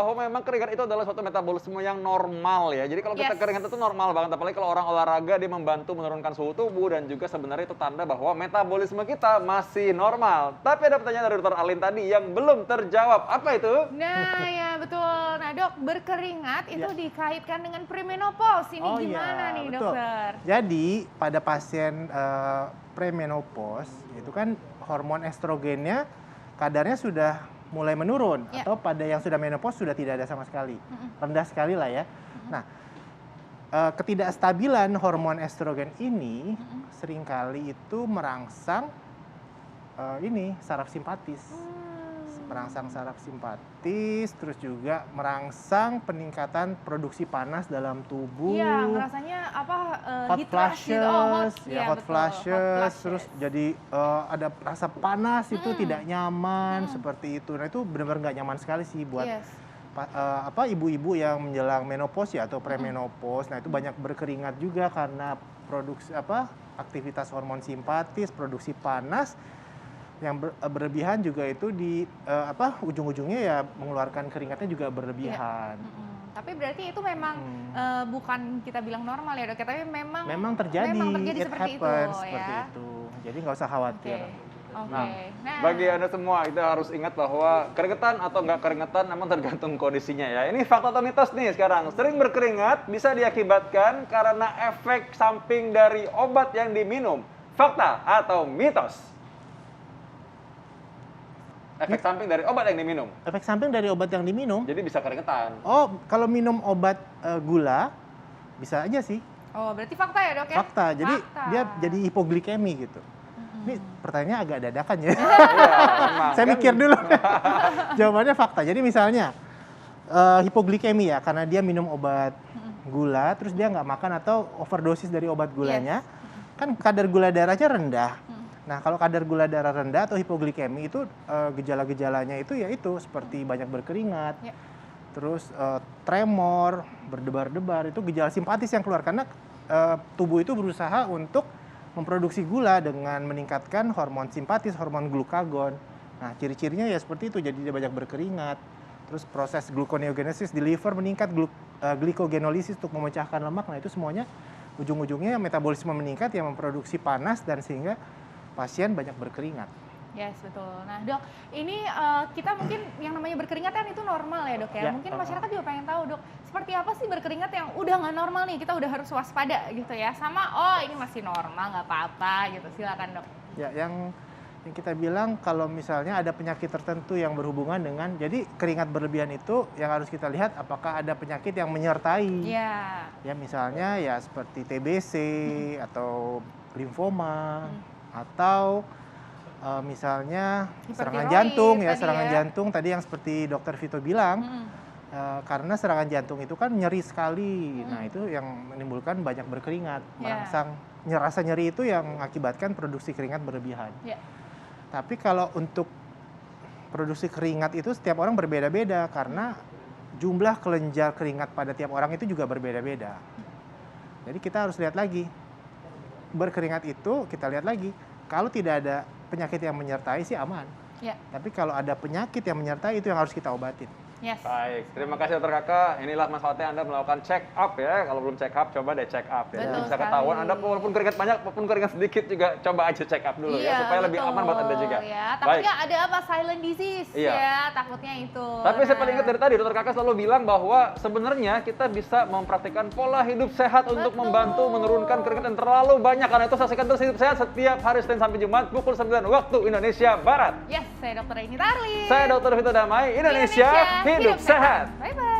bahwa memang keringat itu adalah suatu metabolisme yang normal ya. Jadi kalau kita Yes. keringat itu normal banget, apalagi kalau orang olahraga dia membantu menurunkan suhu tubuh dan juga sebenarnya itu tanda bahwa metabolisme kita masih normal. Tapi ada pertanyaan dari Dr. Alin tadi yang belum terjawab. Apa itu? Nah, ya betul. Nah, Dok, berkeringat itu Ya. dikaitkan dengan premenopause. Ini gimana nih, betul. Dokter? Jadi pada pasien premenopause itu kan hormon estrogennya kadarnya sudah mulai menurun Ya. atau pada yang sudah menopause sudah tidak ada sama sekali. Rendah sekali lah ya. Nah, ketidakstabilan hormon estrogen ini seringkali itu merangsang saraf simpatis. Merangsang saraf simpatis, terus juga merangsang peningkatan produksi panas dalam tubuh. Iya, rasanya apa? Hot Heat rush gitu. flashes, Oh, hot, ya betul. hot flashes, terus jadi ada rasa panas itu tidak nyaman seperti itu. Nah itu benar-benar nggak nyaman sekali sih buat Yes. ibu-ibu yang menjelang menopause ya atau premenopause. Nah itu banyak berkeringat juga karena produksi aktivitas hormon simpatis, produksi panas yang berlebihan juga itu di ujung-ujungnya ya mengeluarkan keringatnya juga berlebihan. Tapi berarti itu memang bukan kita bilang normal ya, Dok, ya, tapi Memang terjadi, it seperti itu happens ya. seperti itu. Jadi nggak usah khawatir. Oke. Nah, Bagi Anda semua, kita harus ingat bahwa keringetan atau nggak keringetan memang tergantung kondisinya ya. Ini fakta atau mitos nih sekarang. Sering berkeringat bisa diakibatkan karena efek samping dari obat yang diminum. Fakta atau mitos? Efek samping dari obat yang diminum. Efek samping dari obat yang diminum, Jadi bisa keringetan. oh kalau minum obat gula bisa aja sih, oh berarti fakta ya, Dok ya? fakta. Jadi Fakta. dia jadi hipoglikemi gitu. Ini pertanyaannya agak dadakan ya. Iya, memang. Saya Kan mikir dulu. Jawabannya fakta. Jadi misalnya hipoglikemi ya, karena dia minum obat gula, terus dia nggak makan atau overdosis dari obat gulanya, kan kadar gula darahnya rendah. Nah kalau kadar gula darah rendah atau hipoglikemi itu gejala-gejalanya itu ya itu seperti banyak berkeringat, Ya. terus tremor, berdebar-debar, itu gejala simpatis yang keluar karena tubuh itu berusaha untuk memproduksi gula dengan meningkatkan hormon simpatis, hormon glukagon. Nah, ciri-cirinya ya seperti itu, jadi dia banyak berkeringat. Terus proses gluconeogenesis di liver meningkat, glikogenolisis untuk memecahkan lemak. Nah, itu semuanya ujung-ujungnya metabolisme meningkat yang memproduksi panas dan sehingga pasien banyak berkeringat. Yes, betul. Nah, Dok, ini kita mungkin yang namanya berkeringat kan itu normal ya, Dok ya. Ya, Mungkin masyarakat juga pengen tahu, Dok, seperti apa sih berkeringat yang udah nggak normal nih, kita udah harus waspada gitu ya. Sama, oh ini masih normal, nggak apa-apa gitu. Silakan, Dok. Ya, yang kita bilang kalau misalnya ada penyakit tertentu yang berhubungan dengan, jadi keringat berlebihan itu yang harus kita lihat apakah ada penyakit yang menyertai. Iya. Ya misalnya ya seperti TBC atau limfoma atau misalnya serangan Hipertiroid jantung ya, tadi serangan ya. jantung tadi yang seperti Dokter Vito bilang. Karena serangan jantung itu kan nyeri sekali. Nah, itu yang menimbulkan banyak berkeringat, merangsang rasa nyeri itu yang mengakibatkan produksi keringat berlebihan. Ya. Tapi kalau untuk produksi keringat itu setiap orang berbeda-beda karena jumlah kelenjar keringat pada tiap orang itu juga berbeda-beda. Jadi kita harus lihat lagi. Berkeringat itu kita lihat lagi. Kalau tidak ada penyakit yang menyertai sih aman. Ya. Tapi kalau ada penyakit yang menyertai itu yang harus kita obatin. Yes. Baik, terima kasih Dokter Kakak. Inilah manfaatnya Anda melakukan check up ya. Kalau belum check up, coba deh check up ya. Betul Bisa ketahuan sekali. Anda walaupun keringat banyak, walaupun keringat sedikit juga coba aja check up dulu ya supaya lebih aman buat Anda juga. Ya. Baik. Takutnya ada apa silent disease Iya. ya, takutnya itu. Tapi saya paling ingat Nah, dari tadi Dokter Kakak selalu bilang bahwa sebenarnya kita bisa mempraktikkan pola hidup sehat untuk Betul. membantu menurunkan keringat yang terlalu banyak. Karena itu saksikan terus hidup sehat setiap hari Senin sampai Jumat pukul 9 waktu Indonesia Barat. Yes, saya Dr. Eni Tarli. Saya Dr. Vito Damai, Indonesia hidup sehat. Bye bye.